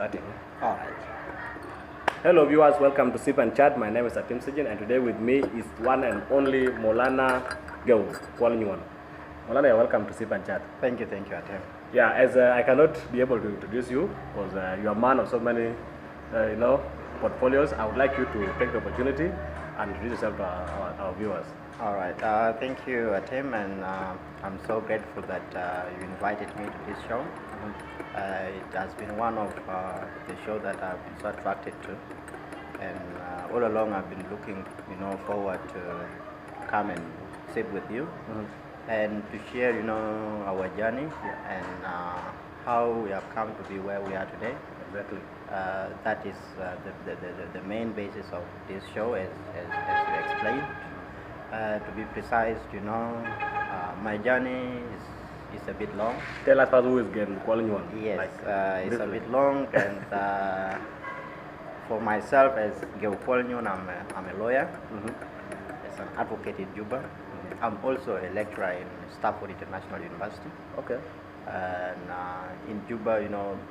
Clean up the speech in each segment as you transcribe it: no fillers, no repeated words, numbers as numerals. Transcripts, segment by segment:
starting. All right. Hello viewers, welcome to Sip and Chat. My name is Atemsijin, and today with me is one and only Moulana Geu Kuol Nyuon. Moulana, you're welcome to Sip and Chat. Thank you, Atem. Yeah, as I cannot be able to introduce you because you are a man of so many, portfolios. I would like you to take the opportunity and introduce yourself to our viewers. All right. Thank you, Atem, and I'm so grateful that you invited me to this show. It has been one of the shows that I've been so attracted to, and all along I've been looking, forward to come and sit with you and to share, our journey and how we have come to be where we are today. Exactly. That is the main basis of this show, as you explained. To be precise, my journey is a bit long. Tell us first who is Geu Kuol Nyuon. Yes, it's a bit long, and for myself as Geu Kuol Nyuon, I'm a lawyer, as an advocate in Juba. I'm also a lecturer in Stafford International University. Okay. And in Juba,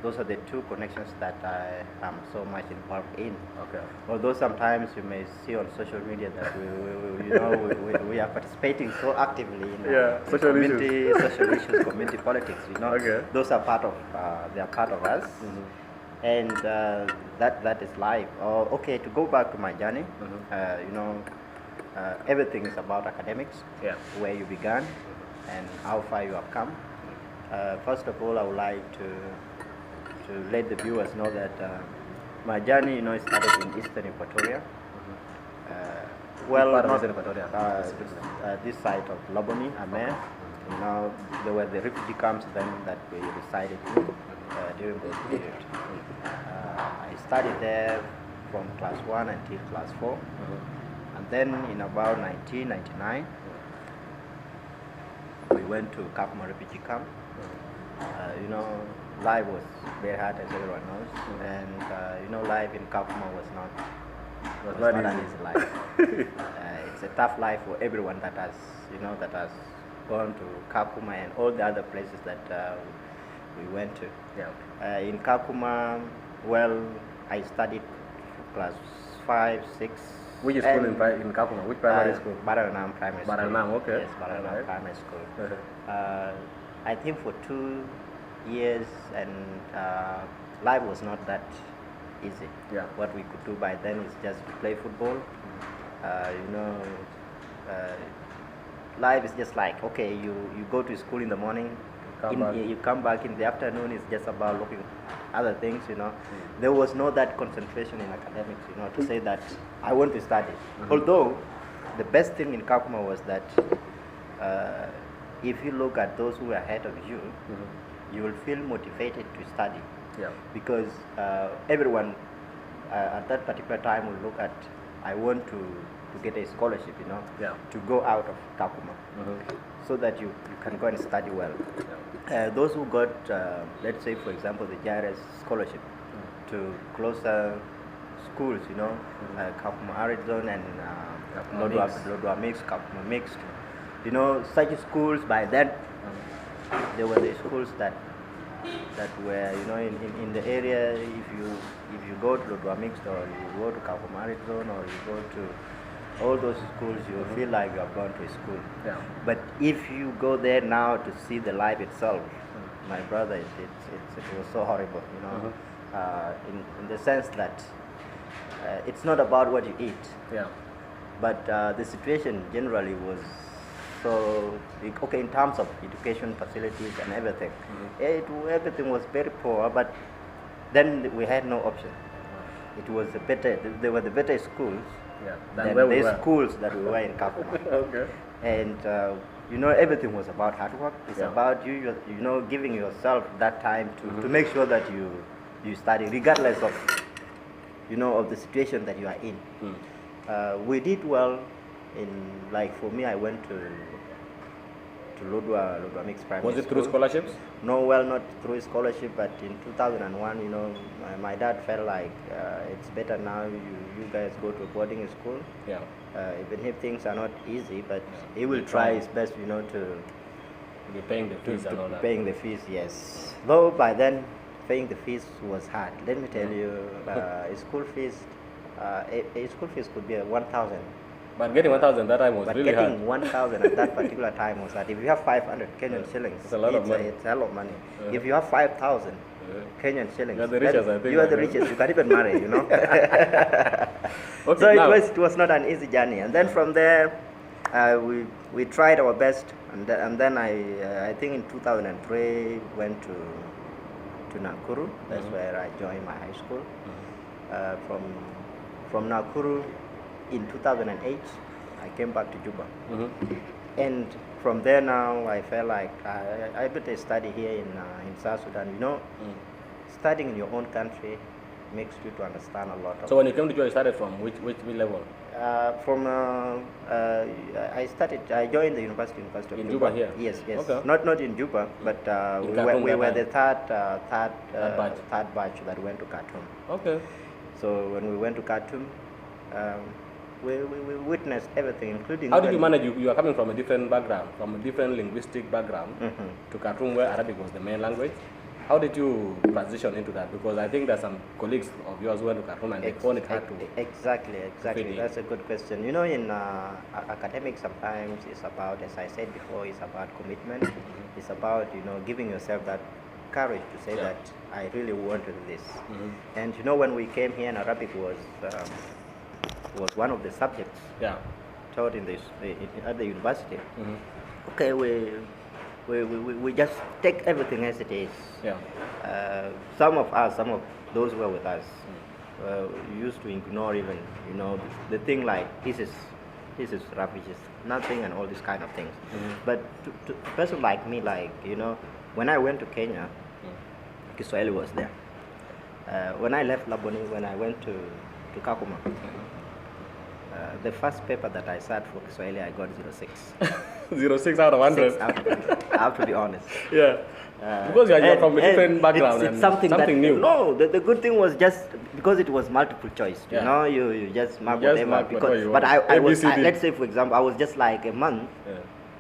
those are the two connections that I am so much involved in. Okay. Although sometimes you may see on social media that we are participating so actively in social community social issues, community politics. Okay. Those are part of they are part of us, and that is life. Okay, to go back to my journey, everything is about academics. Yeah. Where you began and how far you have come. First of all, I would like to let the viewers know that my journey, started in Eastern Equatoria. This side of Loboni, Amer. There were the refugee camps then that we resided in during those period. I studied there from class 1 until class 4, and then in about 1999, we went to Kakuma refugee camp. Life was very hard, as everyone knows, and life in Kakuma was not an easy life. It's a tough life for everyone that has gone to Kakuma and all the other places that we went to. Yeah. In Kakuma, I studied class 5, 6. Which school in Kakuma? Which primary school? Baranam Primary School. Baranam, okay. Yes, Baranam Primary School. I think for 2 years, and life was not that easy. Yeah. What we could do by then is just to play football. Life is just like, okay, you go to school in the morning, you come back in the afternoon. It's just about looking other things. There was no that concentration in academics. To say that I want to study. Although the best thing in Kakuma was that if you look at those who are ahead of you, you will feel motivated to study. Yeah. Because everyone at that particular time will look at, I want to get a scholarship, to go out of Kakuma, so that you can go and study well. Yeah. Those who got, let's say, for example, the JRS scholarship to closer schools, Kakuma Arizona and Lodwar Mixed, Kakuma Mixed. Such schools by then, there were the schools that were, in the area. If you go to Lodwar Mixed, or you go to Kakuma Arizona, or you go to all those schools, you feel like you have gone to a school. Yeah. But if you go there now to see the life itself, my brother, it was so horrible, in the sense that it's not about what you eat. Yeah. But the situation generally was so, okay, in terms of education facilities and everything, everything was very poor, but then we had no option. It was there were the better schools than the schools that we were in Kakuma. Okay. And everything was about hard work. It's about you giving yourself that time to make sure that you study, regardless of of the situation that you are in. We did well. For me, I went to Lodwar Mixed Primary School. Was it through scholarships? No, not through scholarship, but in 2001, my dad felt like it's better now you guys go to a boarding school. Yeah. Even if things are not easy, but he will try his best, to be paying the fees and all that. Paying the fees, yes. Though by then paying the fees was hard. Let me tell you, school fees, a school fees could be 1,000. But getting 1,000 that time was But really hard. getting 1,000 at that particular time was that if you have 500 Kenyan shillings, it's a lot of money. It's a lot of money. If you have 5,000 Kenyan shillings, you are the richest, I think. You are the richest. You can even marry, you know. Okay, so now, it was not an easy journey. And then from there, we tried our best. And then I think in 2003 went to Nakuru. That's where I joined my high school. From Nakuru, in 2008, I came back to Juba. And from there now, I felt like I better study here in South Sudan. You know, studying in your own country makes you to understand a lot. So when you came to Juba, you started from which level? I joined the University of in Juba. Juba here? Yes. Okay. Not in Juba, but we were the third batch that went to Khartoum. Okay. So when we went to Khartoum, we witnessed everything, including... How did you manage? You are coming from a different background, from a different linguistic background, to Khartoum, where Arabic was the main language. How did you transition into that? Because I think there's some colleagues of yours who went to Khartoum and they found it hard to... Exactly. That's a good question. You know, in academics sometimes it's about, as I said before, it's about commitment. It's about, you know, giving yourself that courage to say that I really want to do this. And you know, when we came here, and Arabic was one of the subjects taught in at the university. Okay, we just take everything as it is. Some of those who were with us used to ignore even, you know, the thing like this is rubbish, nothing, and all these kind of things. But to a person like me, like, you know, when I went to Kenya, Kiswahili was there. When I left Laboni, when I went to Kakuma, the first paper that I sat for Kiswahili, I got 06. 06 out of 100. 6 out of 100. I have to be honest. Because you are from a different background, it's and something new. No, the good thing was just because it was multiple choice. You know, you just mark whatever. Because, but I was, let's say for example, I was just like a month,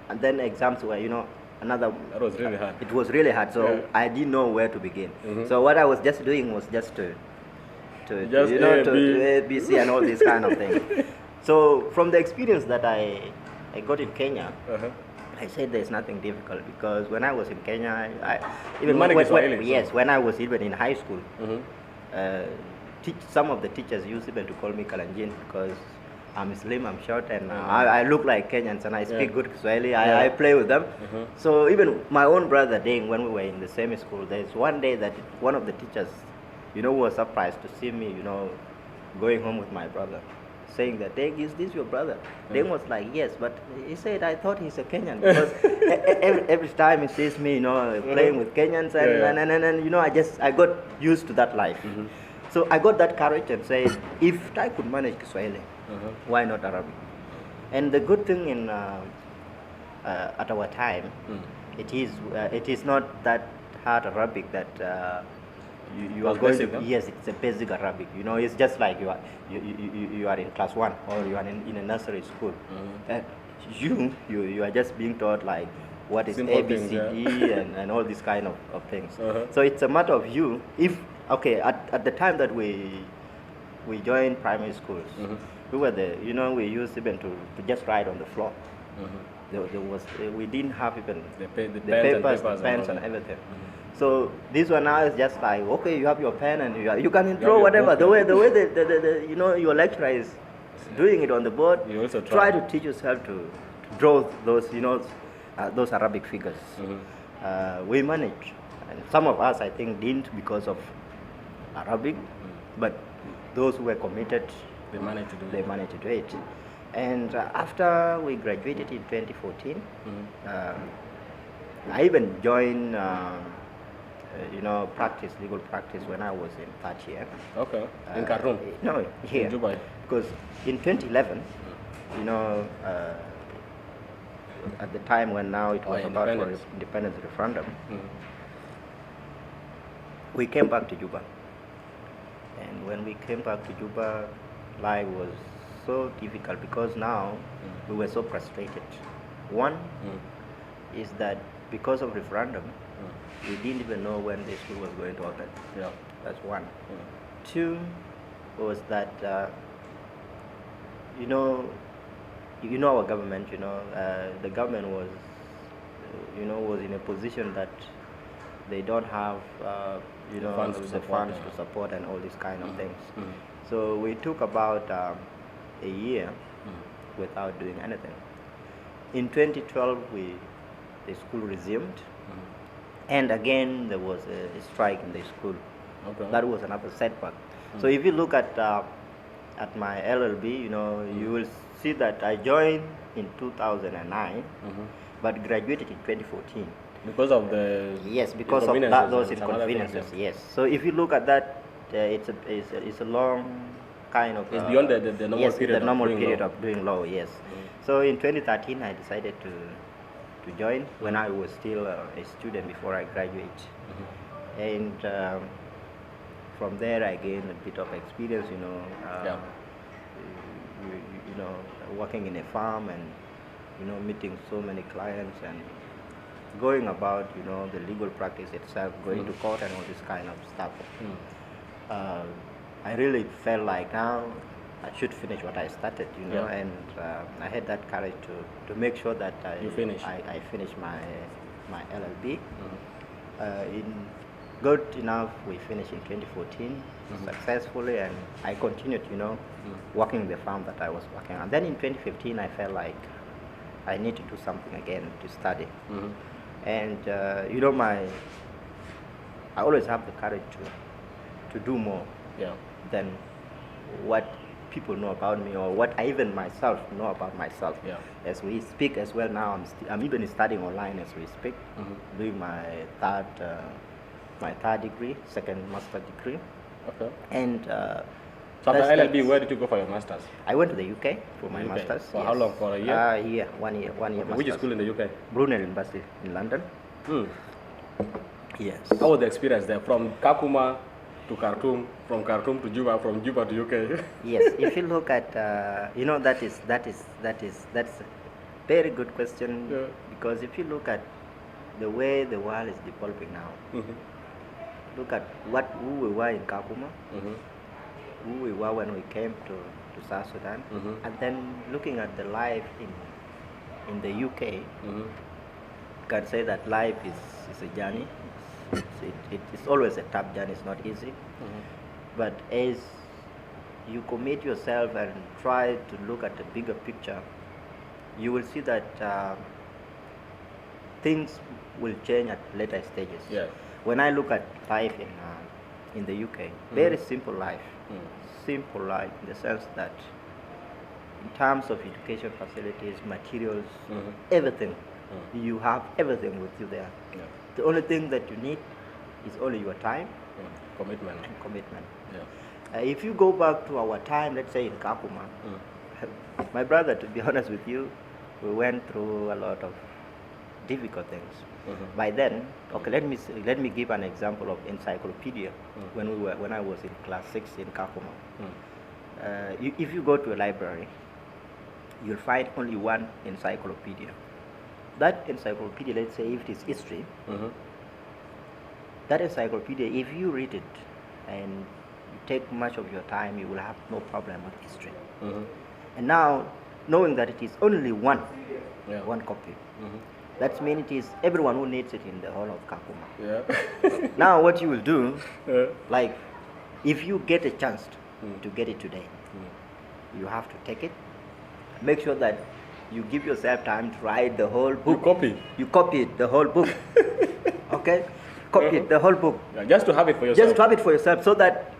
and then exams were, you know, another. That was really hard. It was really hard, so I didn't know where to begin. So what I was just doing was just to A, B, C, and all these kind of things. So from the experience that I got in Kenya, I said there's nothing difficult, because when I was in Kenya, when I was even in high school, some of the teachers used even to call me Kalanjin, because I'm slim, I'm short, and I look like Kenyans, and I speak good Kiswahili. I play with them. So even my own brother Deng, when we were in the same school, there's one day that one of the teachers, you know, was surprised to see me, you know, going home with my brother, saying that, Deng, is this your brother? Deng was like, yes, but he said, I thought he's a Kenyan, because every time he sees me, you know, playing with Kenyans, and you know, I got used to that life. So I got that courage and said, if I could manage Kiswahili, why not Arabic? And the good thing in at our time, it is not that hard Arabic that you are going to. Yes, it's a basic Arabic. You know, it's just like you are in class 1 or you are in a nursery school. You are just being taught like what is simple A, B, C, D, and all these kind of things. So it's a matter of you. If at the time that we joined primary schools, we were we used even to just write on the floor. We didn't have even the papers, the pens, and everything. So this one now is just like, okay, you have your pen and you can draw whatever the way the you know, your lecturer is doing it on the board. You also try to teach yourself to draw those, you know, those Arabic figures. We managed, and some of us I think didn't because of Arabic, but those who were committed, they managed to do it. And after we graduated in 2014, I even joined legal practice when I was in third year. Okay. In Khartoum? No, here. In Dubai. Because in 2011, you know, at the time when now it was about for independence referendum, we came back to Juba. And when we came back to Juba, life was so difficult because now we were so frustrated. One is that because of referendum, we didn't even know when the school was going to open. Yeah. That's one. Two was that our government. The government was in a position that they don't have the funds to support and all these kind of things. So we took about a year without doing anything. In 2012, the school resumed, and again there was a strike in the school. Okay. That was another setback. So if you look at my LLB, you will see that I joined in 2009, but graduated in 2014. Because of the because of those inconveniences. Yes. So if you look at that, it's a long kind of. It's beyond the normal period. The normal period of doing law. Yes. So in 2013, I decided to join when I was still a student before I graduate, and from there I gained a bit of experience. Working in a farm and meeting so many clients and going about the legal practice itself, going to court and all this kind of stuff. I really felt like now I should finish what I started, and I had that courage to make sure that I finish my LLB. Good enough, we finished in 2014 successfully, and I continued, working the farm that I was working on. Then in 2015, I felt like I need to do something again to study. And I always have the courage to do more than what people know about me, or what I even myself know about myself. As we speak as well now, I'm even studying online as we speak, doing my third degree, second master degree. Okay. And so after LLB, where did you go for your masters? I went to the UK for my masters. For how long? For a year? Yeah, 1 year. 1 year. Okay. Which school in the UK? Brunel University in London. Yes. How was the experience there? From Kakuma to Khartoum, from Khartoum to Juba, from Juba to UK? Yes. If you look at, that's a very good question. Yeah. Because if you look at the way the world is developing now, look at who we were in Kakuma, who we were when we came to South Sudan, and then looking at the life in the UK, you can say that life is a journey. It's always a tough journey, it's not easy. But as you commit yourself and try to look at the bigger picture, you will see that things will change at later stages. Yeah. When I look at life in the UK, very simple life. Simple life in the sense that in terms of education facilities, materials, everything, you have everything with you there. Yeah. The only thing that you need is only your time, commitment. Yeah. If you go back to our time, let's say in Kakuma, my brother, to be honest with you, we went through a lot of difficult things. By then, okay, let me give an example of encyclopedia. When I was in class 6 in Kakuma, if you go to a library, you'll find only one encyclopedia. That encyclopedia, let's say if it is history, that encyclopedia, if you read it and you take much of your time, you will have no problem with history. And now, knowing that it is only one copy, that means it is everyone who needs it in the whole of Kakuma. Yeah. Now what you will do, like if you get a chance to get it today, you have to take it. Make sure that you give yourself time to write the whole book. You copy it, the whole book. Okay? Copy it, the whole book. Yeah, just to have it for yourself. Just to have it for yourself, so that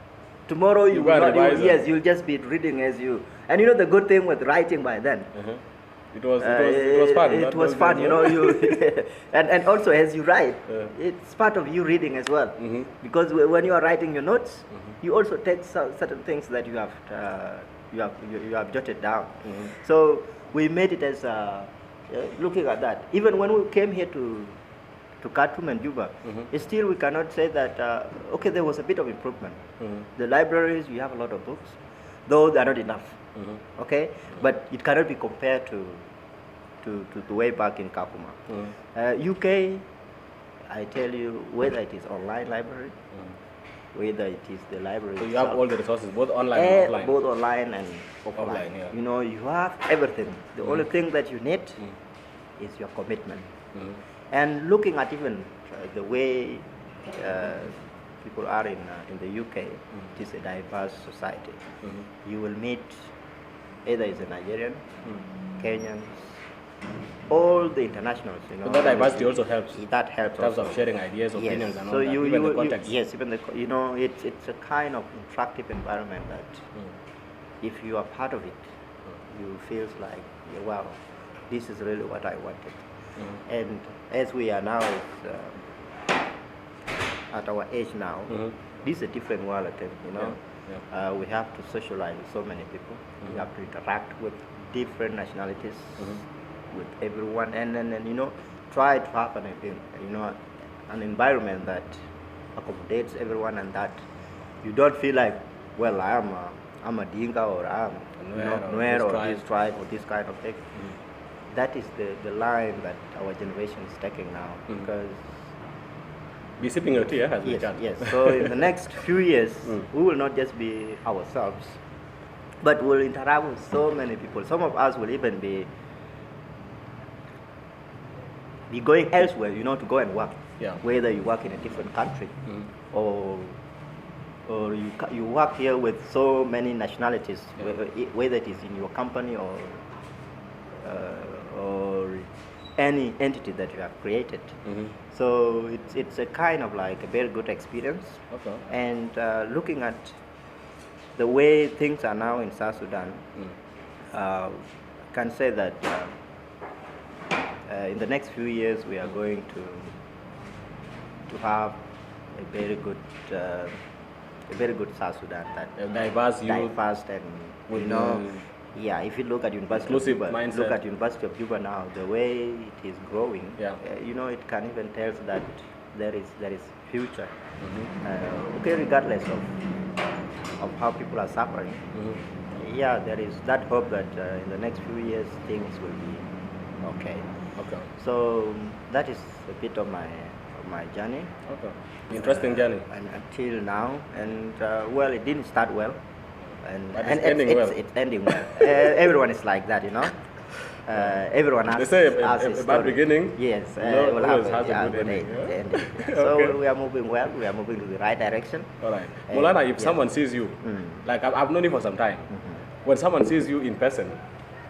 tomorrow you'll just be reading as you. And you know the good thing with writing by then. It was fun. It was fun, and also as you write, it's part of you reading as well. Because when you are writing your notes, you also take certain things that you have jotted down. So we made it as looking at that. Even when we came here to Khartoum and Juba, still we cannot say that okay, there was a bit of improvement. The libraries, we have a lot of books, though they are not enough. Okay, but it cannot be compared to to the way back in Kakuma. UK, I tell you, whether it is online library, whether it is the library. So you have all the resources, both online and offline. Both online and offline. Yeah. You know, you have everything. The only thing that you need is your commitment. And looking at even the way people are in the UK, it is a diverse society. You will meet either is a Nigerian, Kenyans, all the internationals. You know, so that diversity also helps. That helps. In terms of sharing ideas, opinions, and all that. Even the context. Yes, even the it's a kind of interactive environment that if you are part of it, you feel like, wow, this is really what I wanted. And as we are now at our age now, this is a different world, I think, you know. We have to socialize with so many people. We have to interact with different nationalities, with everyone, and you know, try to have an environment that accommodates everyone, and that you don't feel like, well, I'm a Dinka, or I'm Nuer, or this tribe, or this kind of thing. That is the line that our generation is taking now, because be sipping your tea, as we can. Yes. So in the next few years, we will not just be ourselves, but we'll interact with so many people. Some of us will even be going elsewhere, you know, to go and work. Whether you work in a different country, or you work here with so many nationalities, whether it is in your company or any entity that you have created. So it's a kind of like a very good experience. And looking at the way things are now in South Sudan, I can say that in the next few years we are going to have a very good South Sudan, that diverse and you know. If you look at University of Juba now, the way it is growing, you know, it can even tell that there is future. Regardless of how people are suffering, there is that hope that in the next few years things will be okay. So that is a bit of my journey. Interesting journey. And until now, and well, it didn't start well. But it's ending well. It's ending well. Everyone is like that, you know. Everyone has. They say a bad beginning. Yes, always has a good ending. So we are moving well. We are moving to the right direction. All right, Moulana. If someone sees you, like I've known you for some time, when someone sees you in person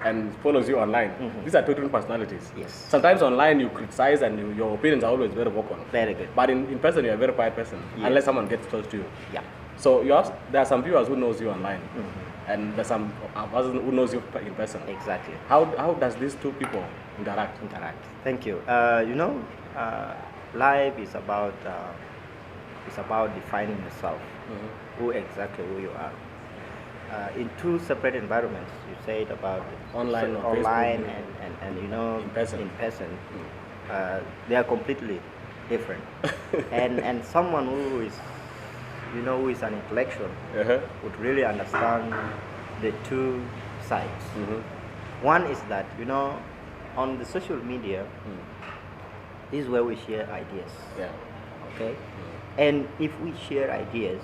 and follows you online, these are two different personalities. Yes. Sometimes online you criticize and your opinions are always very vocal. Very good. But in person you're a very quiet person, unless someone gets close to you. So there are some viewers who knows you online, and there's some others who knows you in person. Exactly. How does these two people interact? Thank you. You know, life is about defining yourself, who you are. In two separate environments, you said about online and you know, in person. They are completely different. and someone who is, you know, who is an intellectual would really understand the two sides. One is that, you know, on the social media, this is where we share ideas. Okay? And if we share ideas,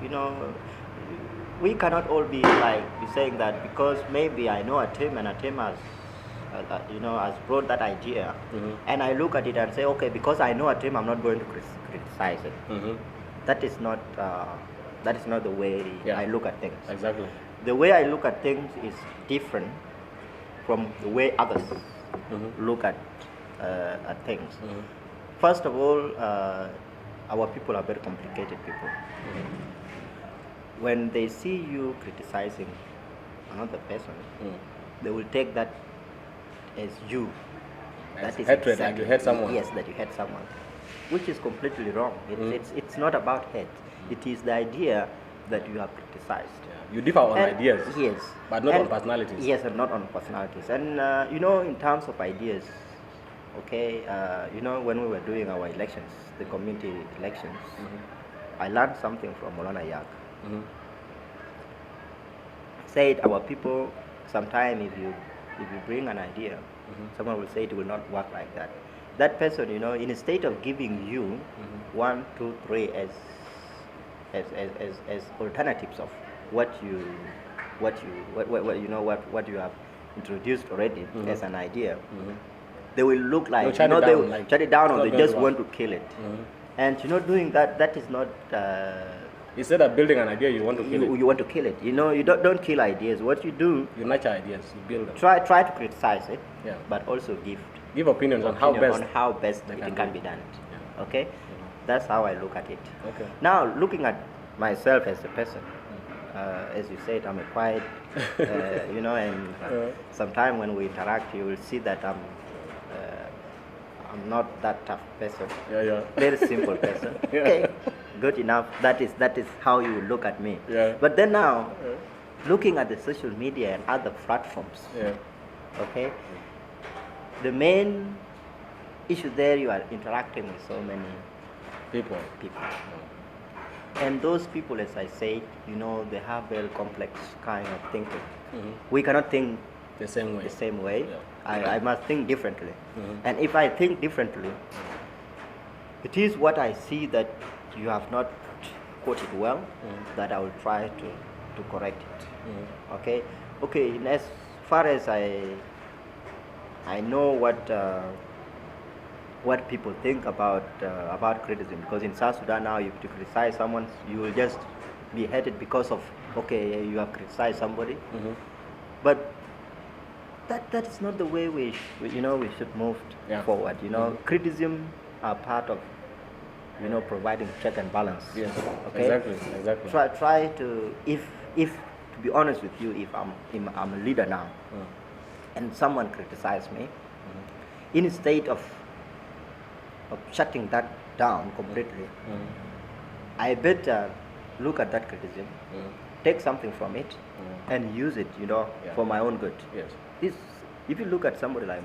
you know, we cannot all be saying that because maybe I know Atem and Atem has, you know, has brought that idea, and I look at it and say, okay, because I know Atem, I'm not going to criticize it. That is not the way I look at things. Exactly. The way I look at things is different from the way others look at things. First of all, our people are very complicated people. When they see you criticizing another person, they will take that as you. That is hatred, that you hate someone. Yes, that you hate someone, which is completely wrong. It's not about hate. It is the idea that you have criticized. You differ on ideas. Yes. But not on personalities. Yes, and not on personalities. And you know, in terms of ideas, okay, you know, when we were doing our elections, the community elections, I learned something from Moulana Geu. Said our people, sometimes if you bring an idea, Someone will say it will not work like that. That person, you know, instead of giving you 1, 2, 3 as alternatives of what you have introduced already as an idea, they will look like, they will shut it down, or they just want to work. kill it. And doing that is not. Instead of building an idea, you want to kill it. You want to kill it. You know, you don't kill ideas. What you do, You nurture ideas, you build them. try to criticize it, Yeah. but also give opinions on how best it can can be. be done. Yeah. Okay, that's how I look at it. Okay. Now, looking at myself as a person, as you said, I'm a quiet, and sometimes when we interact, you will see that I'm not that tough person. Yeah. Very simple person. Yeah. Okay, good enough. That is how you look at me. Yeah. But then now, looking at the social media and other platforms, okay, the main issue there, you are interacting with so many People. and those people, as I said, they have very complex kind of thinking. We cannot think The same way. the same way. Yeah. I must think differently. And if I think differently, it is what I see that you have not quoted well, that I will try to correct it. Okay, and as far as I know what people think about criticism, because in South Sudan now, if you criticize someone, you will just be hated because of, you have criticized somebody. But that is not the way we should move forward. Criticism are part of providing check and balance. Yes. Okay. Exactly. Try to, if to be honest with you, if I'm a leader now, and someone criticizes me, instead of shutting that down completely, I better look at that criticism, take something from it, and use it, for my own good. Yes. If you look at somebody like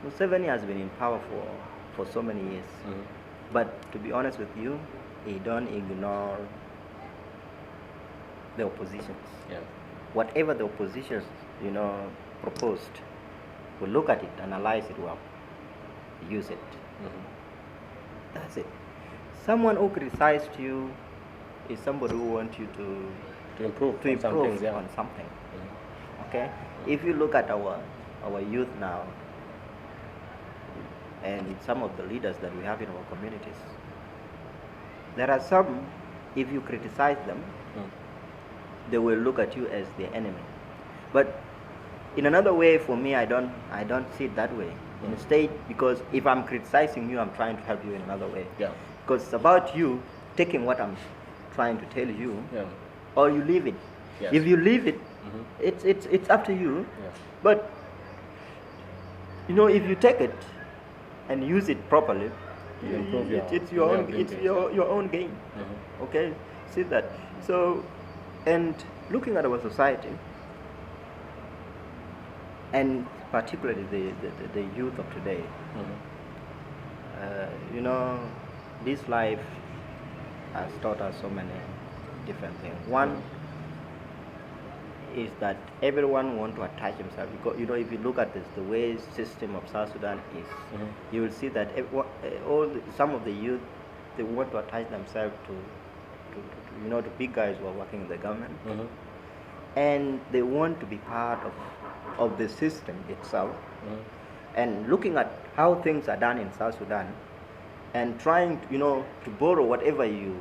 Museveni has been in power for so many years, but to be honest with you, he don't ignore the oppositions. Yeah. Whatever the oppositions, proposed, we look at it, analyze it well, use it. That's it. Someone who criticized you is somebody who wants you to improve on something. Okay? If you look at our youth now, and some of the leaders that we have in our communities, there are some, if you criticize them, they will look at you as the enemy. But in another way, for me, I don't see it that way. Instead, because if I'm criticizing you, I'm trying to help you in another way. Yeah. Because it's about you taking what I'm trying to tell you, or you leave it. Yes. If you leave it, it's up to you. Yeah. But if you take it and use it properly, You improve it's your own gain. Okay, see that. So, and looking at our society, and particularly the youth of today, this life has taught us so many different things. One is that everyone wants to attach himself, because if you look at this, the way system of South Sudan is, you will see that some of the youth, they want to attach themselves to big guys who are working in the government, and they want to be part of the system itself. And looking at how things are done in South Sudan, and trying to borrow whatever you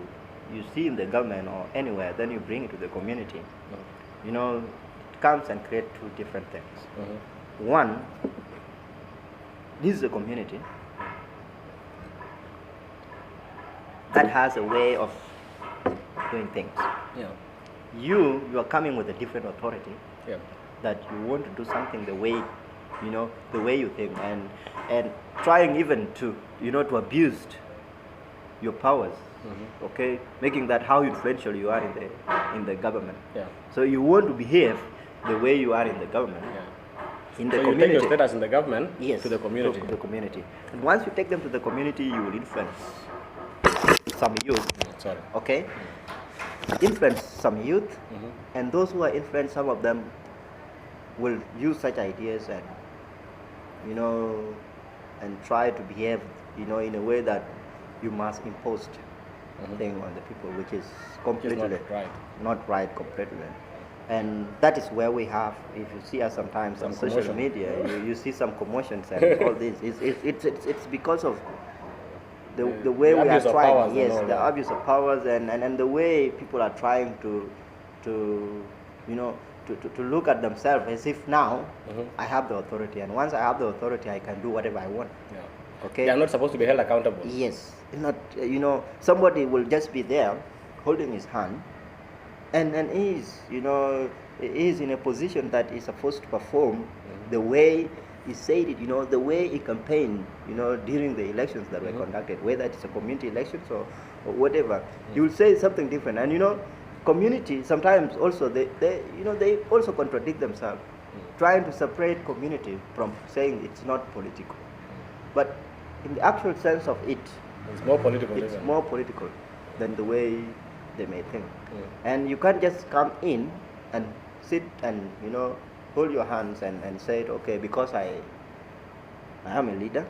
see in the government or anywhere, then you bring it to the community. It comes and create two different things. One, this is a community that has a way of doing things. Yeah. You are coming with a different authority. Yeah. That you want to do something the way you think, and trying even to to abuse your powers. Okay, making that how influential you are in the government. Yeah. So you want to behave the way you are in the government. Yeah. In the So community. you take your status in the government Yes, to the community. To the community. And once you take them to the community, you will influence some youth. Sorry. Okay? Influence some youth, and those who are influenced, some of them will use such ideas you know, and try to behave, you know, in a way that you must impose thing on the people, which is completely not right completely. And that is where we have, if you see us sometimes Some on social commotion. media, you see some commotions and all this. It's because of the way we are abuse of powers trying, and yes, all the that. abuse of powers and the way people are trying to you know, to look at themselves as if now I have the authority, and once I have the authority, I can do whatever I want. Yeah. Okay. They are not supposed to be held accountable. Yes, not, you know, somebody will just be there holding his hand, and he's, you know, he's in a position that he's supposed to perform the way he said it, you know, the way he campaigned, you know, during the elections that were conducted, whether it's a community elections or whatever. He will say something different, and you know, community sometimes also they you know, they also contradict themselves, trying to separate community from saying it's not political, but in the actual sense of it, It's more political. it's more political than the way they may think. And you can't just come in and sit and, you know, hold your hands and say, okay, because I am a leader,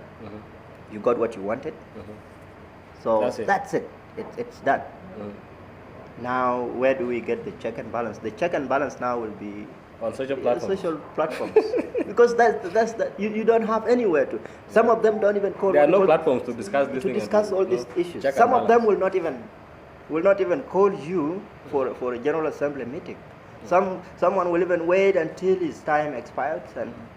you got what you wanted, so that's it. It's done. Now, where do we get the check and balance? The check and balance now will be on social platforms. Social platforms. Because that's that you don't have anywhere to. Some of them don't even call. There are no platforms to discuss this to discuss all these issues. check Some and of them will not even call you for a general assembly meeting. Someone will even wait until his time expires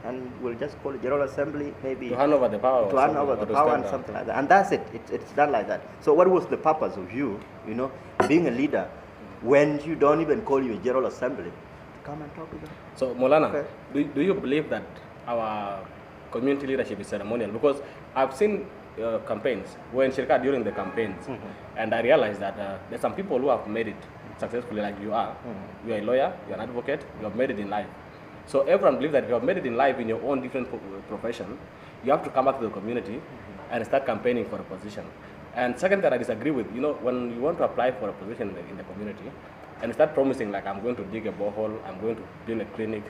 and will just call a general assembly, maybe to hand over the power. To hand over the power and something like that. And that's it. It's done like that. So what was the purpose of you know, being a leader when you don't even call your general assembly to come and talk with them? So Moulana, do you believe that our community leadership is ceremonial? Because I've seen campaigns, we're in Shirka during the campaigns, and I realized that there's some people who have made it successfully, like you are. You are a lawyer, you're an advocate, you have made it in life. So everyone believes that if you have made it in life in your own different profession, you have to come back to the community and start campaigning for a position. And second, that I disagree with, you know, when you want to apply for a position in the community and start promising, like, I'm going to dig a borehole, I'm going to build a clinic,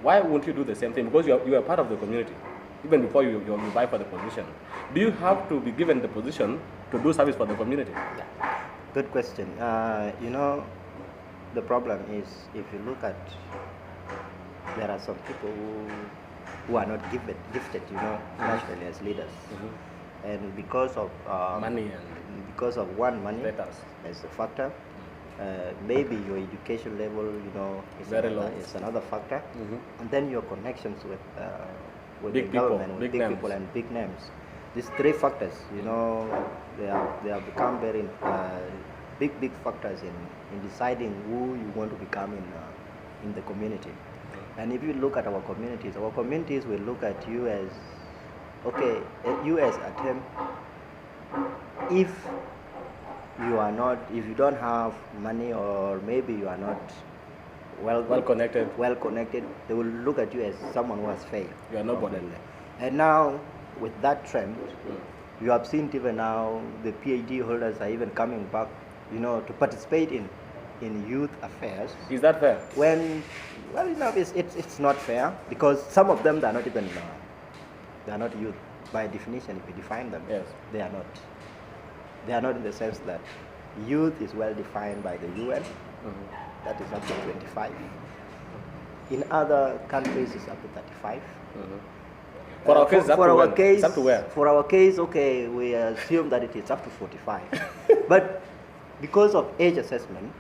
why won't you do the same thing? Because you are part of the community, even before you apply for the position. Do you have to be given the position to do service for the community? Good question. You know, the problem is, if you look at, there are some people who are not gifted, you know, naturally as leaders, and because of money and because of money status as a factor, maybe your education level, you know, is another factor, and then your connections with big the people, government, with big people and big names. These three factors, you know, they have become very big factors in deciding who you want to become in the community. And if you look at our communities will look at you as, okay, you as Atem, if you don't have money, or maybe you are not well connected, they will look at you as someone who has failed. You are nobody. And now, with that trend, you have seen even now the PhD holders are even coming back, you know, to participate in youth affairs. Is that fair? When, well, you know, it's not fair, because some of them, they are not even they are not youth by definition. If you define them, yes, they are not. They are not in the sense that youth is well defined by the UN. That is up to 25. In other countries, it's up to 35. For our case, it's up to where? For our case, okay, we assume that it is up to 45. But because of age assessment,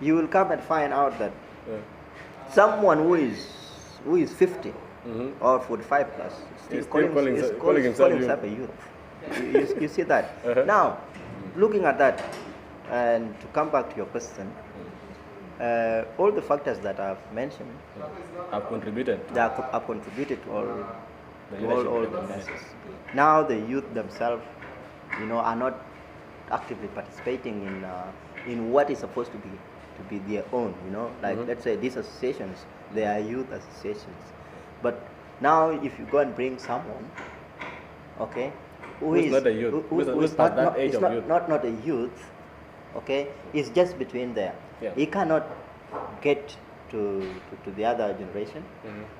you will come and find out that someone who is 50 or 45 plus still calling himself a youth. You see that? Now, looking at that, and to come back to your question, all the factors that I've mentioned have contributed. They have contributed to all the messes. Now the youth themselves, you know, are not actively participating in what is supposed to be their own. You know, like let's say these associations, they are youth associations. But now, if you go and bring someone, okay, who is not a youth, who's not that age of youth, not a youth, okay, it's just between there. Yeah. He cannot get to the other generation,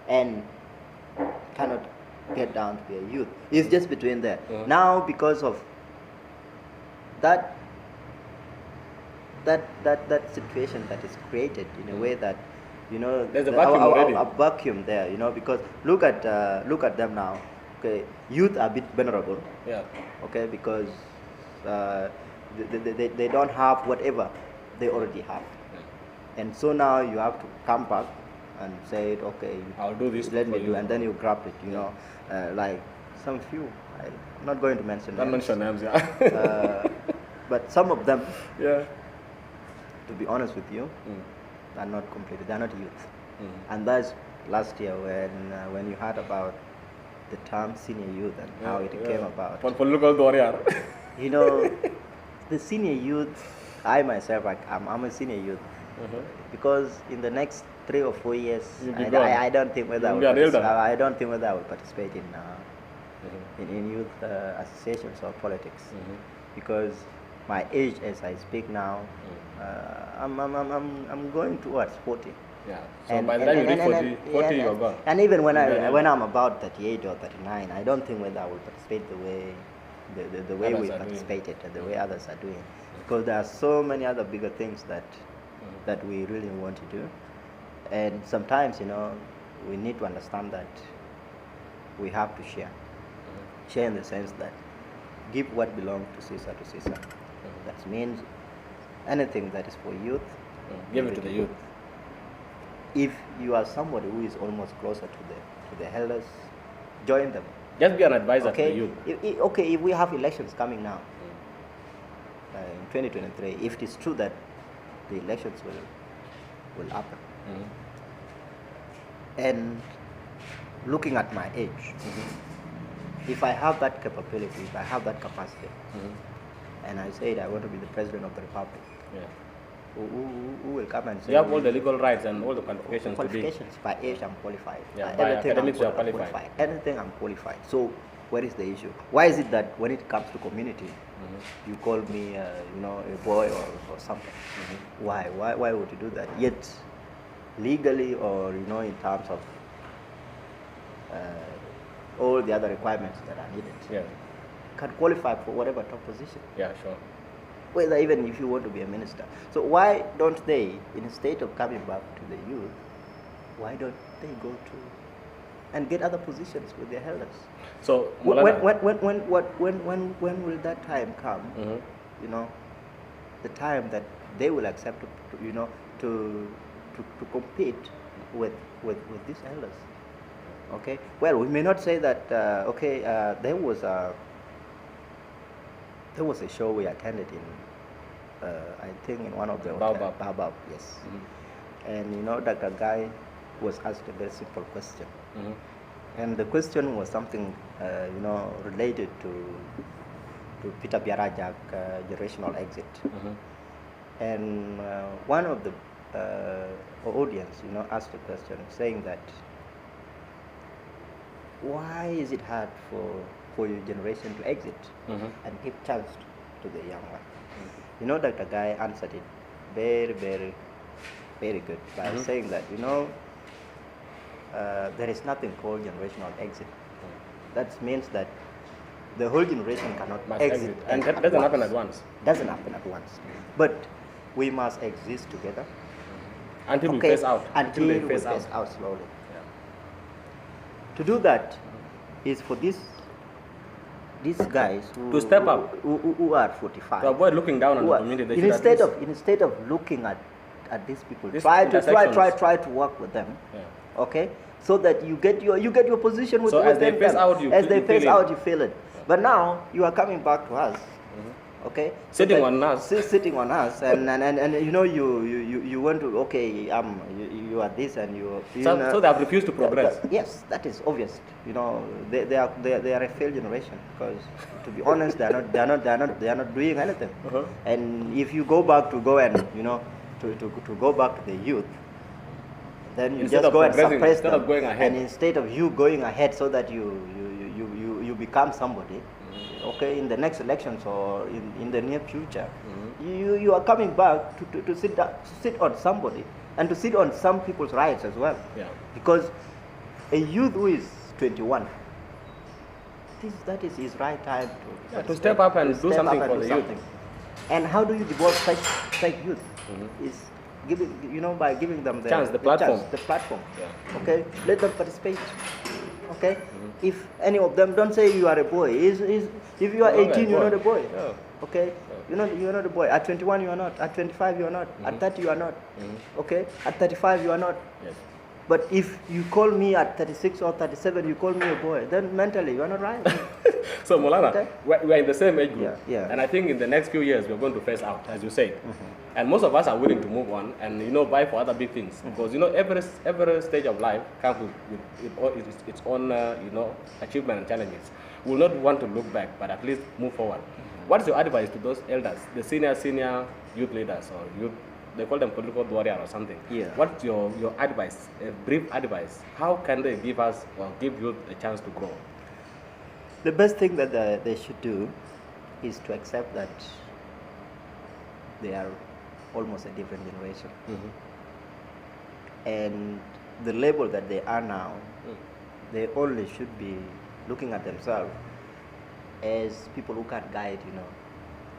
and cannot get down to be a youth. It's just between there. Now, because of that situation that is created in a way that, you know, there's a vacuum already. A vacuum there, you know, because look at them now. Okay, youth are a bit vulnerable. Yeah. Okay, because they don't have whatever they already have, and so now you have to come back and say, okay, I'll do this. Let me do, and then you grab it. You know, like some few. I'm not going to mention. Don't names. mention names, yeah. But some of them, yeah. To be honest with you, are not completed. They are not youth, and that's last year when you heard about the term senior youth and how it came about. You know, the senior youth, I myself, I'm a senior youth, because in the next 3 or 4 years, I don't think whether I will participate in youth associations or politics, because my age, as I speak now, I'm going towards 40. Yeah. So by the time you reach 40, you're gone. And even when I'm about 38 or 39, I don't think whether I will participate the way we participated and the way others are doing, because there are so many other bigger things that we really want to do, and sometimes, you know, we need to understand that we have to share in the sense that give what belongs to Caesar to Caesar. That means anything that is for youth, give it to the youth. If you are somebody who is almost closer to the elders, join them. Just be an advisor to the youth. If we have elections coming now, in 2023, if it is true that the elections will happen, and looking at my age, if I have that capability, if I have that capacity, and I said I want to be the president of the republic, who will come and say... You have all the legal rights and all the qualifications to be... By age, I'm qualified. Yeah, by academics, you are qualified. Anything, I'm qualified. So, where is the issue? Why is it that when it comes to community, you call me, you know, a boy or something? Why would you do that? Yet, legally or, you know, in terms of all the other requirements that are needed, can qualify for whatever top position. Yeah, sure. Whether even if you want to be a minister. So why don't they, instead of coming back to the youth, why don't they go to and get other positions with their elders? So when will that time come? You know, the time that they will accept to compete with these elders. Okay. Well, we may not say that. There was a show we attended in, I think in one of the Baobab, yes. And you know, Dr. Guy was asked a very simple question, and the question was something you know, related to Peter Biarajak generational exit. And one of the audience, you know, asked a question saying that, why is it hard for your generation to exit and give chance to the young one? You know, Dr. Guy answered it very, very, very good by saying that, you know, there is nothing called generational exit. That means that the whole generation cannot exit. And that doesn't happen at once. Doesn't happen at once. But we must exist together. Until we phase out. Until we phase out slowly. To do that is for these guys who to step up, who are 45, to avoid looking down on the community. Instead of looking at these people, try to work with them. Okay, so that you get your position with them. As they phase out, you feel it. But now you are coming back to us. Okay, sitting on us, and you know, you want to, you are this and you so they have refused to progress. Yes, that is obvious. You know, they are a failed generation, because to be honest, they are not doing anything. And if you go back to go back to the youth, then you instead just go and suppress them, going ahead. And instead of you going ahead so that you become somebody, okay, in the next elections or in the near future, you are coming back to sit on somebody and to sit on some people's rights as well. Yeah. Because a youth who is 21 that is his right time to step up and do something for the youth. And how do you develop such youth? Is giving, by giving them the platform. The platform. Okay, let them participate. Okay, if any of them, don't say you are a boy. If you are 18, you're not a boy. Okay, you're not a boy. At 21, you are not. At 25, you are not. At 30, you are not. Okay, at 35, you are not. Yes. But if you call me at 36 or 37, you call me a boy, then mentally you are not right. So Moulana, we are in the same age group. Yeah. And I think in the next few years, we're going to phase out, as you said. And most of us are willing to move on and, vie for other big things. Because, every stage of life comes with its own, achievement and challenges. We will not want to look back, but at least move forward. What is your advice to those elders, the senior youth leaders or youth? They call them political warrior or something. Yeah. What's your advice, a brief advice? How can they give us or give youth a chance to grow? The best thing that they should do is to accept that they are almost a different generation. And the level that they are now, they only should be looking at themselves as people who can guide,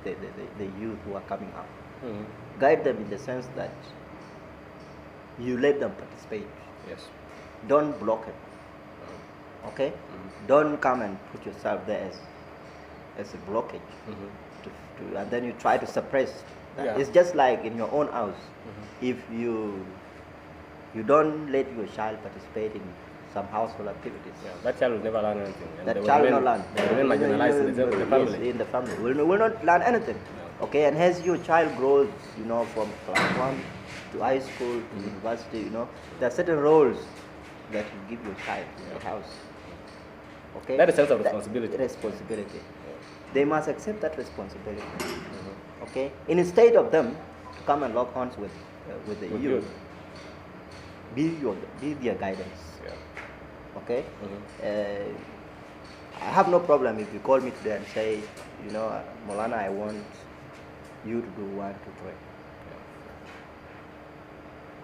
the youth who are coming up. Guide them in the sense that you let them participate. Yes. Don't block it. Okay? Don't come and put yourself there as a blockage. And then you try to suppress that. Yeah. It's just like in your own house. If you don't let your child participate in some household activities, that child will never learn anything. And that child will not learn. They will remain marginalized in the family. Yes, in the family. Will not learn anything. Okay, and as your child grows, from class 1 to high school to university, there are certain roles that you give your child in the house. Okay, that is a sense of responsibility. Responsibility. They must accept that responsibility. Okay, instead of them to come and lock horns with the youth, be their guidance. Okay, I have no problem if you call me today and say, Moulana, I want you to do 1, 2,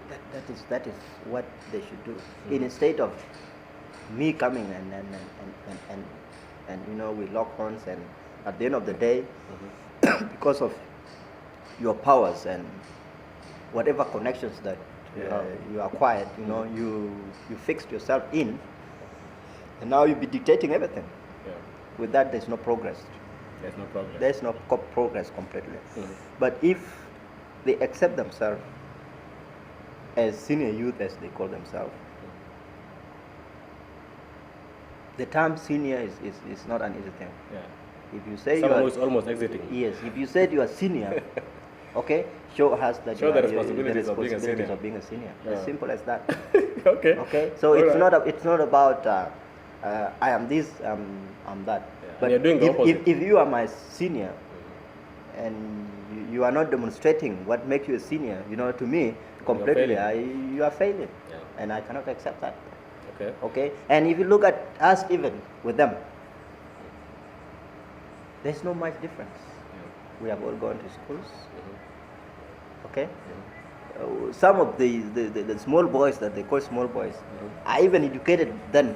3. That is what they should do. Instead of me coming and we lock horns, and at the end of the day, because of your powers and whatever connections that you acquired, you fixed yourself in, and now you'll be dictating everything. With that, there's no progress. There's no progress. There's no progress completely. But if they accept themselves as senior youth, as they call themselves, the term senior is not an easy thing. If you say someone who is almost exiting. Yes, if you said you are senior, okay, show us that show you the are responsibilities of being a senior. As simple as that. Okay. So it's not about I am this, I'm that. But you're doing the opposite. If you are my senior and you are not demonstrating what makes you a senior, to me, completely, you are failing. And I cannot accept that. Okay. And if you look at us, even with them, there's no much difference. We have all gone to schools. Okay. Some of the small boys that they call small boys are even educated than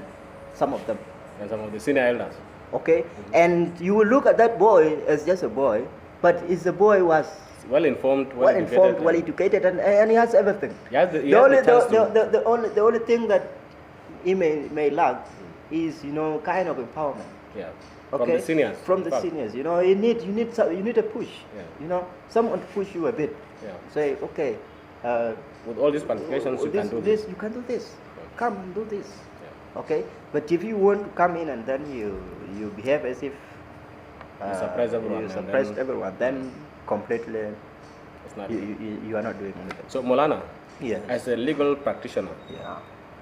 some of them. And some of the senior elders. Okay. And you will look at that boy as just a boy, but is the boy was well informed, well educated, and he has everything. The only thing that he may lack is kind of empowerment. From the seniors. From the seniors, you need a push. Someone to push you a bit. Say, okay. With all these qualifications, you can do this. You can do this. Come and do this. Okay. But if you want to come in and then you behave as if you suppress everyone. You suppress everyone. Then completely, you are not doing anything. So Moulana, yes, as a legal practitioner,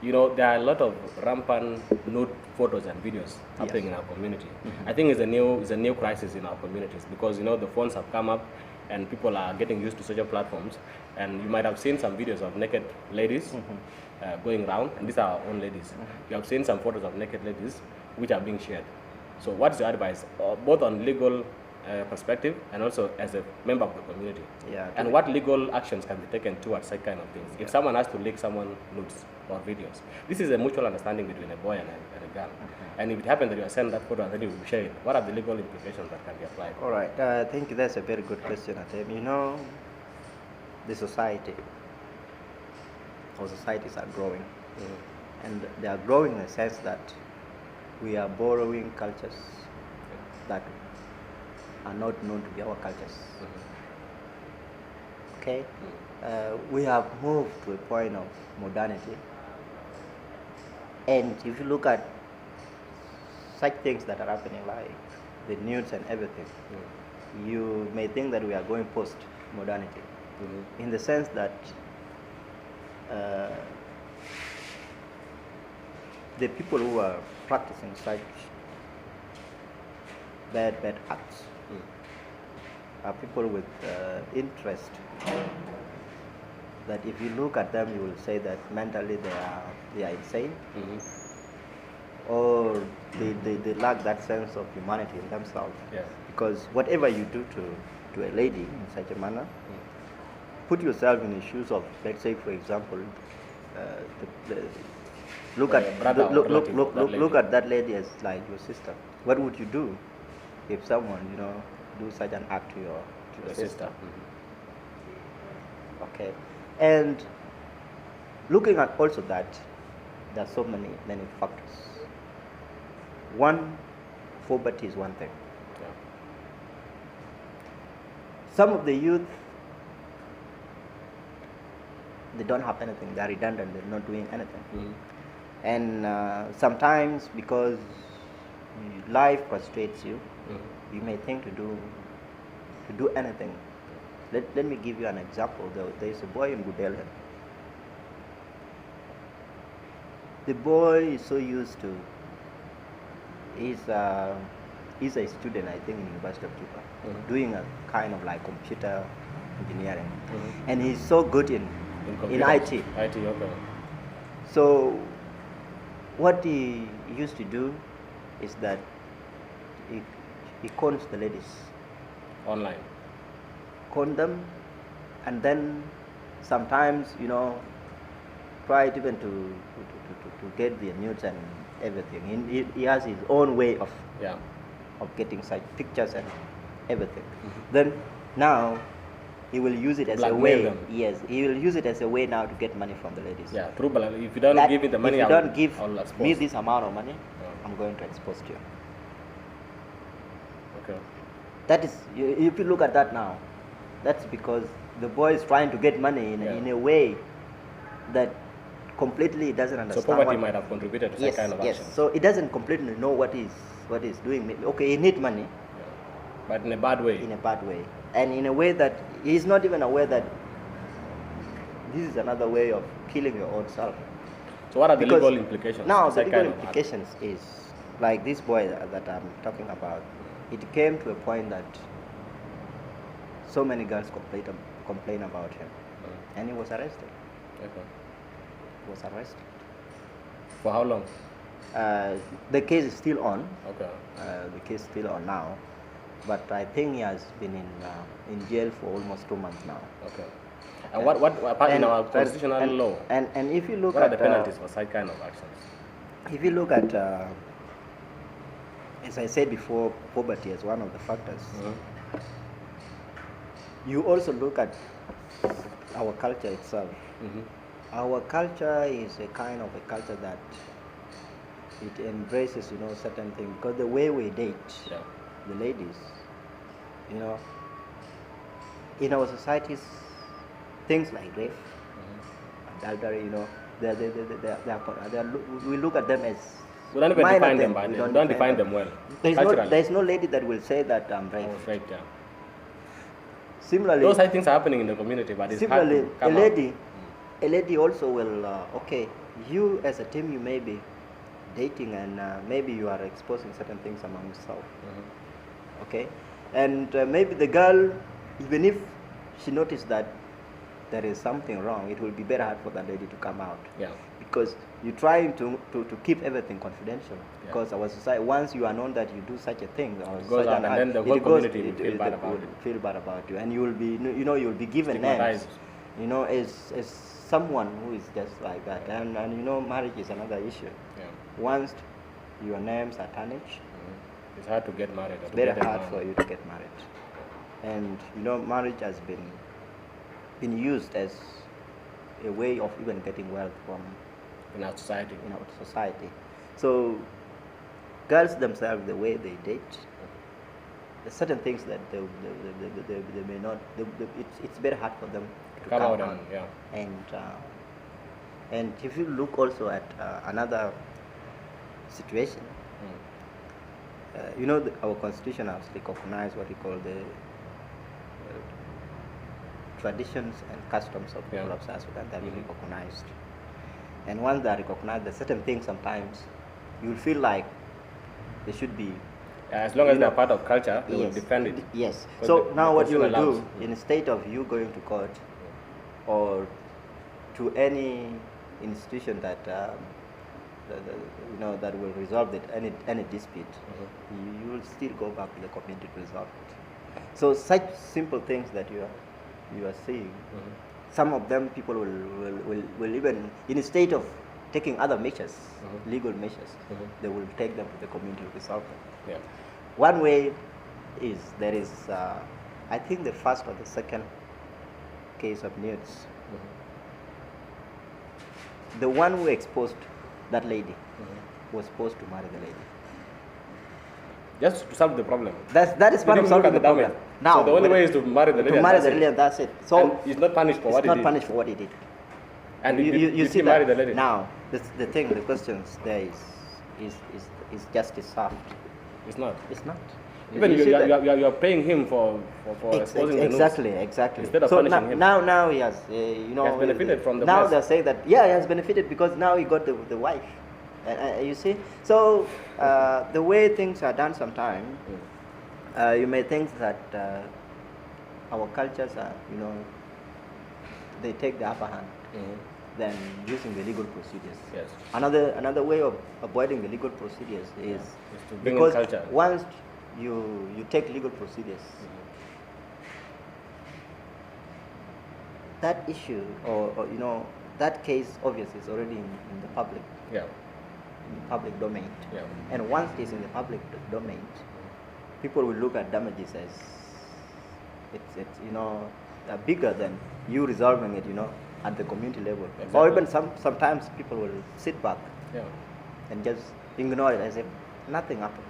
there are a lot of rampant nude photos and videos happening in our community. I think it's a new crisis in our communities because the phones have come up and people are getting used to social platforms. And you might have seen some videos of naked ladies going around, and these are our own ladies. You have seen some photos of naked ladies which are being shared. So what's your advice, both on legal perspective and also as a member of the community. Yeah. And what legal actions can be taken towards such kind of things? If someone has to leak someone nudes or videos, this is a mutual understanding between a boy and a girl. And if it happens that you are sent that photo and then you share it, what are the legal implications that can be applied? All right. I think that's a very good question, Atem. You know, the society, our societies are growing. And they are growing in the sense that we are borrowing cultures that are not known to be our cultures. Okay? We have moved to a point of modernity. And if you look at such things that are happening, like the nudes and everything, you may think that we are going post-modernity, in the sense that the people who are practicing such bad acts are people with interest that if you look at them, you will say that mentally they are insane, or they lack that sense of humanity in themselves. Yeah. Because whatever you do to a lady in such a manner, put yourself in the shoes of, let's say, for example, look at that lady as like your sister. What would you do if someone, do such an act to your sister? Okay, and looking at also that there are so many factors. One, poverty is one thing. Yeah. Some of the youth, they don't have anything. They are redundant. They're not doing anything. And sometimes because life frustrates you, you may think to do anything. Let me give you an example. There is a boy in Gudel. The boy is so used to. He's a student, I think, in University of Juba, doing a kind of like computer engineering, and he's so good in IT. IT, okay. So what he used to do is that he cons the ladies online, con them, and then sometimes try even to get the nudes and everything. He has his own way of getting such pictures and everything. Then now he will use it as a way. Them. Yes, he will use it as a way now to get money from the ladies. Yeah, true. But if you don't give me the money, if you don't give I'll me this amount of money, I'm going to expose you. Okay. That is, if you look at that now, that's because the boy is trying to get money in a way that completely doesn't understand. So poverty might have contributed to that kind of action. Yes. So he doesn't completely know what he's doing. Okay, he needs money, but in a bad way. In a bad way, and in a way that he's not even aware that this is another way of killing your own self. So what are the legal implications? Now the legal implications is like this boy that I'm talking about. It came to a point that so many girls complain about him, and he was arrested. Okay. He was arrested. For how long? The case is still on. Okay. The case is still on now, but I think he has been in jail for almost 2 months now. Okay. And what in our constitutional law? And if you look what at are the penalties for such kind of actions? If you look at, as I said before, poverty as one of the factors. You also look at our culture itself. Our culture is a kind of a culture that it embraces, certain things, because the way we date the ladies, in our societies, things like rape, adultery, we look at them as we don't even define them by them. We don't define them well. There's no lady that will say that I'm raped. Oh, right, yeah. Similarly, those things are happening in the community, but it's hard to come out. A lady also will, okay, you as a team, you may be dating and maybe you are exposing certain things among yourself. Okay? And maybe the girl, even if she noticed that there is something wrong, it will be very hard for that lady to come out. Yeah. Because you're trying to keep everything confidential, because our society, once you are known that you do such a thing, it goes out, and then the whole community will feel bad about it. Feel bad about you, and you will be, you'll be given names, as someone who is just like that. And marriage is another issue. Once your names are tarnished, it's hard to get married. It's very hard for you to get married. And marriage has been used as a way of even getting wealth from in our society. So girls themselves, the way they date, there's certain things that they may not. It's very hard for them to come out on. And if you look also at another situation, our constitution has recognized what we call the traditions and customs of people of South Sudan that are recognized. And once they are recognized, there's certain things sometimes you'll feel like they should be. As long as they're part of culture, they will defend it. Yes. So now what you will do, instead of you going to court or to any institution that that will resolve any dispute, you will still go back to the community to resolve it. So such simple things that you are seeing, some of them people will even, instead of taking other measures, legal measures, they will take them to the community to resolve them. One way is there is, I think the first or the second case of nudes. The one who exposed that lady was supposed to marry the lady. Just to solve the problem. That is part of solving the problem. Now, so the only way is to marry the lady. To marry the lady, and that's it. So and he's not punished for what he did. He's not punished for what he did. And you see, marry the lady. Now, the questions there is justice served? It's not. It's not. Even you are paying him for exposing the news. Exactly. Instead of punishing him. Now he has, he has benefited from the now bless. They're saying that, he has benefited because now he got the wife. You see? So, the way things are done sometimes, you may think that our cultures are, they take the upper hand than using the legal procedures. Yes. Another way of avoiding the legal procedures is to bring in culture. Once you take legal procedures, that issue or that case obviously is already in the public. In the public domain. And once it's in the public domain, people will look at damages as it's bigger than you resolving it at the community level. Or even sometimes people will sit back and just ignore it as if nothing happened.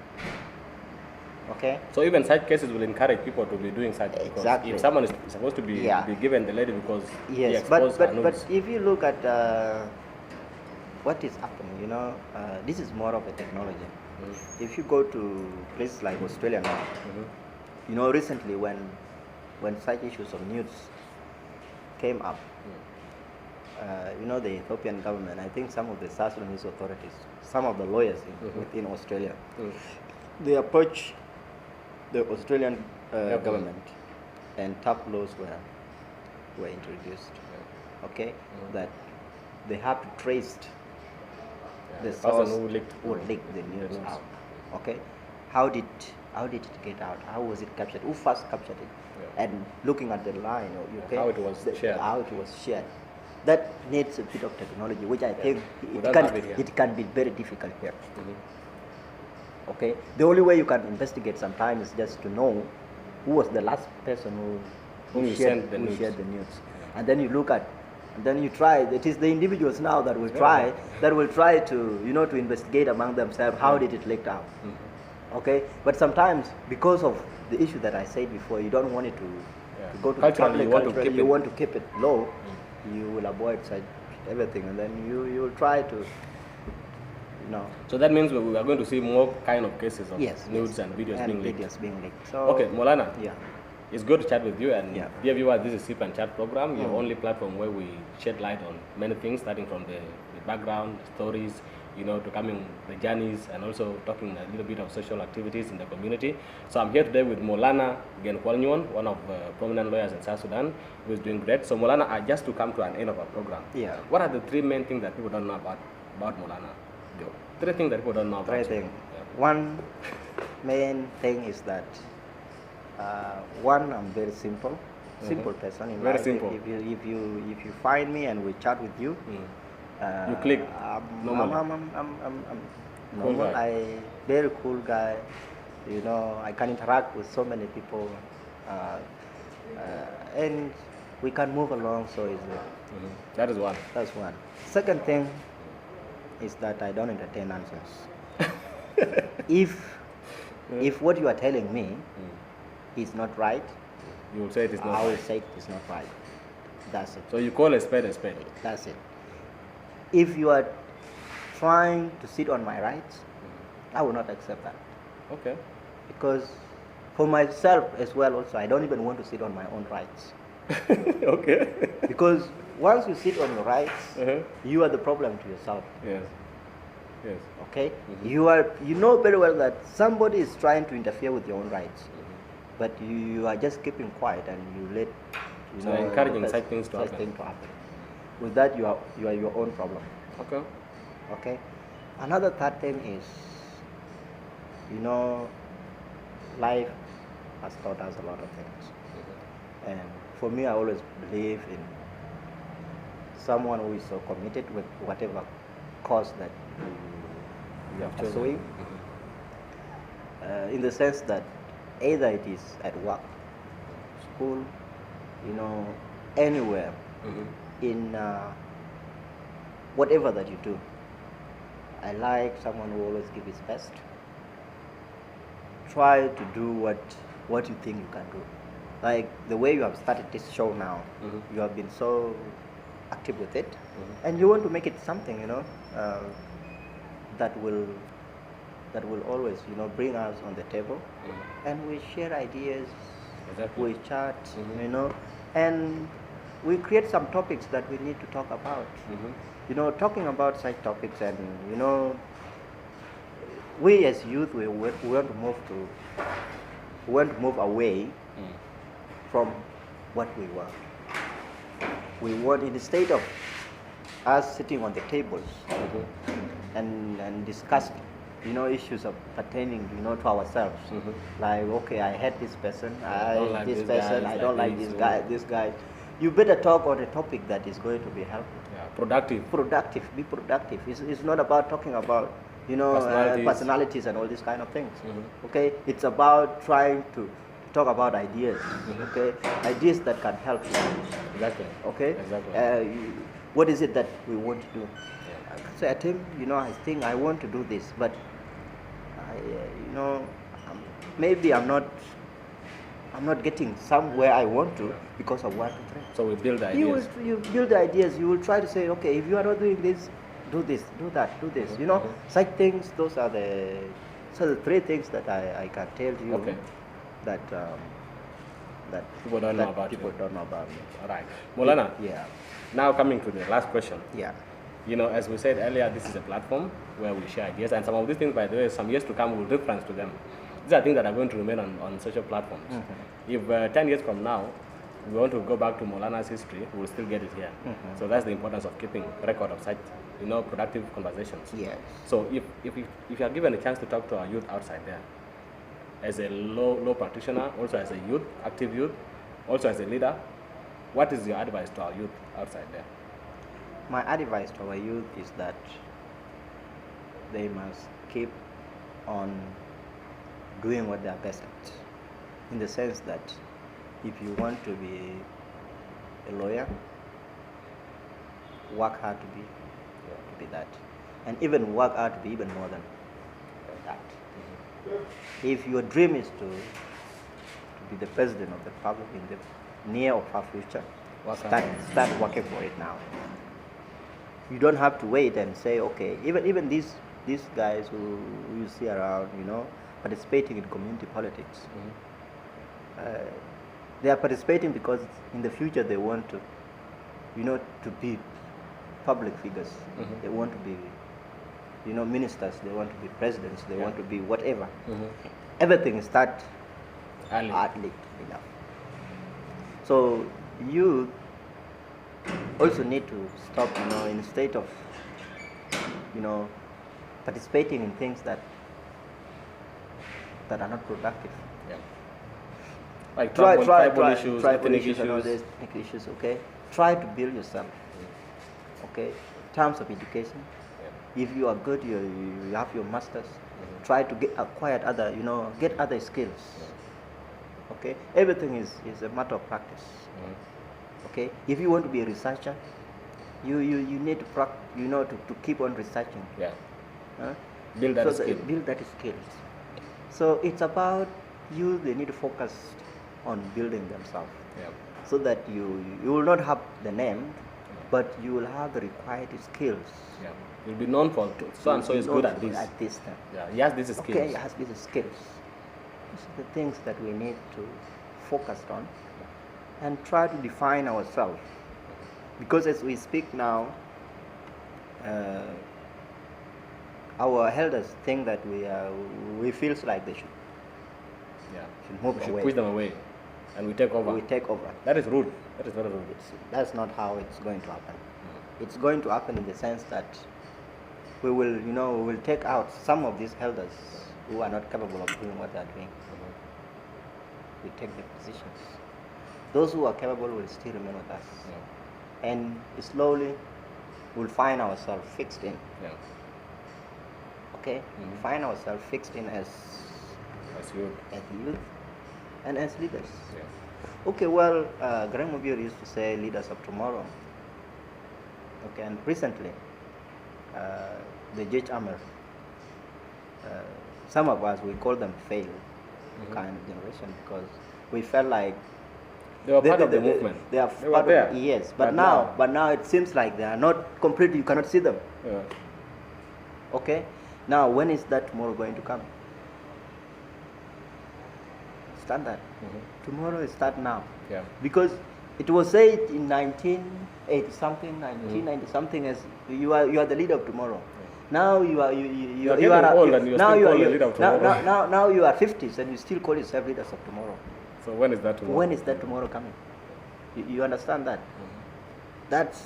Okay. So even such cases will encourage people to be doing such. Exactly. If someone is supposed to be given the lady because he exposed her nudes. But if you look at what is happening, this is more of a technology. If you go to places like Australia now, recently when such issues of nudes came up, the Ethiopian government, I think some of the South Sudanese authorities, some of the lawyers within Australia, they approached the Australian government, and tough laws were introduced. Okay, that they have to trace the source who leaked the news out. Okay, how did it get out? How was it captured? Who first captured it? And looking at the line, how it was shared. That needs a bit of technology, which I think it can be very difficult here. Okay, the only way you can investigate sometimes is just to know who was the last person who shared the news, and then you look at. And then you try. It is the individuals now that will try to to investigate among themselves how did it leak out. Okay, but sometimes because of the issue that I said before, you don't want it to go to the public. You want to keep it low. You will avoid such everything, and then you will try to. So that means we are going to see more kind of cases of nudes and videos being leaked. So, okay, Moulana. It's good to chat with you, and dear viewers, this is Sip and Chat program, your only platform where we shed light on many things, starting from the background, stories, to coming the journeys, and also talking a little bit of social activities in the community. So I'm here today with Moulana Geu Kuol Nyuon, one of the prominent lawyers in South Sudan, who is doing great. So Moulana, just to come to an end of our program, what are the three main things that people don't know about about Moulana Geu? 3 things that people don't know about 3 things. One main thing is that one, I'm very simple person in very life. Simple. If you find me and we chat with you, you click. I'm normal. I very cool guy. You know, I can interact with so many people, and we can move along so easily. That is one. That's one. Second thing is that I don't entertain nonsense. If what you are telling me is not right, you will say it is not I will right. say it is not right. That's it. So you call a spade a spade. That's it. If you are trying to sit on my rights, I will not accept that. Okay. Because for myself as well also, I don't even want to sit on my own rights. Okay. Because once you sit on your rights, you are the problem to yourself. Yes. Yes. Okay? You know very well that somebody is trying to interfere with your own rights. But you are just keeping quiet and you let encouraging such things to happen. With that, you are your own problem. Okay. Okay. Another third thing is, life has taught us a lot of things. And for me, I always believe in someone who is so committed with whatever cause that you are pursuing. In the sense that either it is at work, school, anywhere, in whatever that you do. I like someone who always gives his best. Try to do what you think you can do. Like the way you have started this show now, you have been so active with it, and you want to make it something, that will always, bring us on the table, and we share ideas, we chat, and we create some topics that we need to talk about. Talking about such topics, and we as youth, we want to move away from what we were. We want, in the state of us sitting on the tables and discuss, issues of pertaining, to ourselves. Like, okay, I hate this person, I like this person, I don't like this guy. You better talk on a topic that is going to be helpful. Yeah, productive. Be productive. It's not about talking about, personalities and all these kind of things. Okay, it's about trying to talk about ideas. Okay, ideas that can help you. Exactly. Okay. Exactly. What is it that we want to do? So I think, I think I want to do this, but maybe I'm not getting somewhere I want to because of 1, 2, 3. So we build ideas. You build the ideas. You will try to say, okay, if you are not doing this, do this, do that, do this. Such things. Those are the 3 things that I can tell you. Okay. That people don't know about people you. don't know about me. All right, Moulana. Yeah. Now coming to the last question. Yeah. As we said earlier, this is a platform where we share ideas, and some of these things, by the way, some years to come, we'll reference to them. These are things that are going to remain on social platforms. If 10 years from now, we want to go back to Moulana's history, we'll still get it here. So that's the importance of keeping record of such, productive conversations. Yes. So if you are given a chance to talk to our youth outside there, as a law practitioner, also as a youth, active youth, also as a leader, what is your advice to our youth outside there? My advice to our youth is that they must keep on doing what they are best at. In the sense that if you want to be a lawyer, work hard to be that. And even work hard to be even more than that. If your dream is to be the president of the republic in the near or far future, start working for it now. You don't have to wait and say, okay, even these guys who you see around, participating in community politics. They are participating because in the future they want to, to be public figures. They want to be, ministers. They want to be presidents. They want to be whatever. Everything starts early enough. So you also need to stop, in a state of participating in things that are not productive. Yeah. Like Tribal issues, ethnic issues. And all these ethnic issues, okay? Try to build yourself, okay? In terms of education, if you are good, you have your masters, try to acquire other, get other skills, okay? Everything is a matter of practice, okay? If you want to be a researcher, you need to keep on researching. Yeah. Build that skill. Build that skills. So it's about they need to focus on building themselves. Yeah. So that you will not have the name, but you will have the required skills. Yeah. You'll be known for so and so is good at this. At this time. Yeah. He has these skills. Okay, he has these skills. These are the things that we need to focus on and try to define ourselves. Because as we speak now, our elders think that we feel like they should move we should away. Push them away, and we take over. We take over. That is rude. That is very rude. That's not how it's going to happen. It's going to happen in the sense that we will take out some of these elders who are not capable of doing what they are doing. We take the positions. Those who are capable will still remain with us, and slowly we'll find ourselves fixed in. Yeah. Okay, find ourselves fixed in as youth and as leaders. Yeah. Okay, well, Graham Mobile used to say leaders of tomorrow. Okay, and recently, the Judge Amr, some of us, we call them failed kind of generation because we felt like they were part of the movement. They were there. Yes, but now it seems like they are not completely. You cannot see them. Yeah. Okay, now when is that tomorrow going to come? Start that. Tomorrow is start now. Yeah. Because it was said in 1980 something, 1990 something as you are the leader of tomorrow. Now you are old and you are still called the leader of tomorrow. Now you are 50s and you still call yourself leaders of tomorrow. So when is that tomorrow? When is that tomorrow coming? You understand that? That's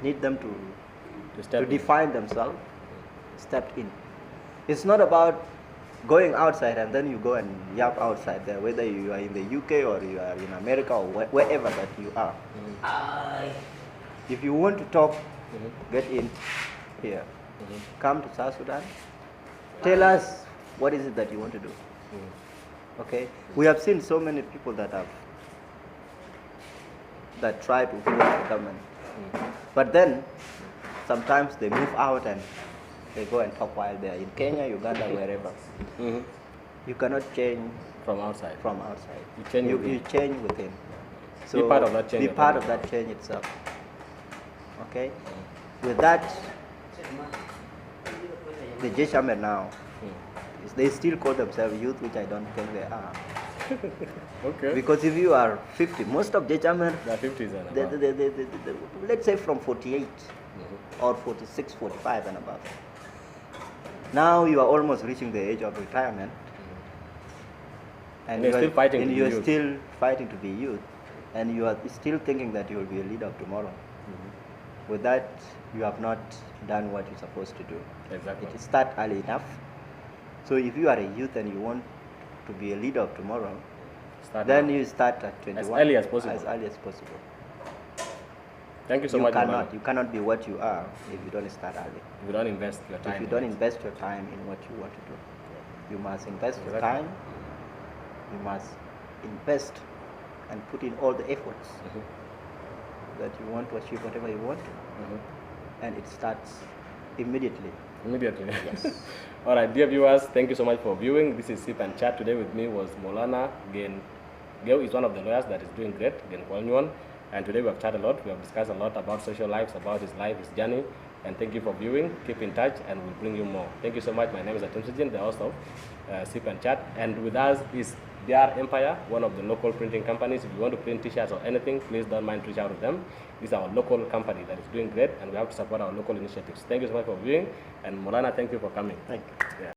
need them to define themselves, step in. It's not about going outside and then you go and yap outside there, whether you are in the UK or you are in America or wherever that you are. If you want to talk, get in here. Come to South Sudan. Tell us what is it that you want to do. Okay? We have seen so many people that try to hold the government. But then sometimes they move out and they go and talk while they are in Kenya, Uganda, wherever. You cannot change from outside. You change within. So be part of that change. Be part of that change itself. Okay? With that, the Jeshamer now, they still call themselves youth, which I don't think they are. Okay. Because if you are 50, most of Jeshamer, they are 50s and above. let's say from 48 or 46, 45 and above. Now you are almost reaching the age of retirement, and you're still fighting to be youth. Still fighting to be youth, and you are still thinking that you will be a leader of tomorrow. With that, you have not done what you're supposed to do. Exactly. It start early enough. So if you are a youth and you want to be a leader of tomorrow, then you start at 21. As early as possible. As early as possible. Thank you so much. You cannot be what you are if you don't start early. If you don't invest your time. If you don't invest your time in what you want to do. You must invest your time. You must invest and put in all the efforts that you want to achieve whatever you want. And it starts immediately. Immediately. Yes. All right, dear viewers, thank you so much for viewing. This is Sip and Chat. Today with me was Moulana Geu is one of the lawyers that is doing great, Geu Kuol Nyuon. And today we have chatted a lot. We have discussed a lot about social lives, about his life, his journey. And thank you for viewing. Keep in touch and we'll bring you more. Thank you so much. My name is Atemsijin, the host of Sip and Chat. And with us is DR Empire, one of the local printing companies. If you want to print t-shirts or anything, please don't mind to reach out to them. This is our local company that is doing great and we have to support our local initiatives. Thank you so much for viewing. And Moulana, thank you for coming. Thank you. Yeah.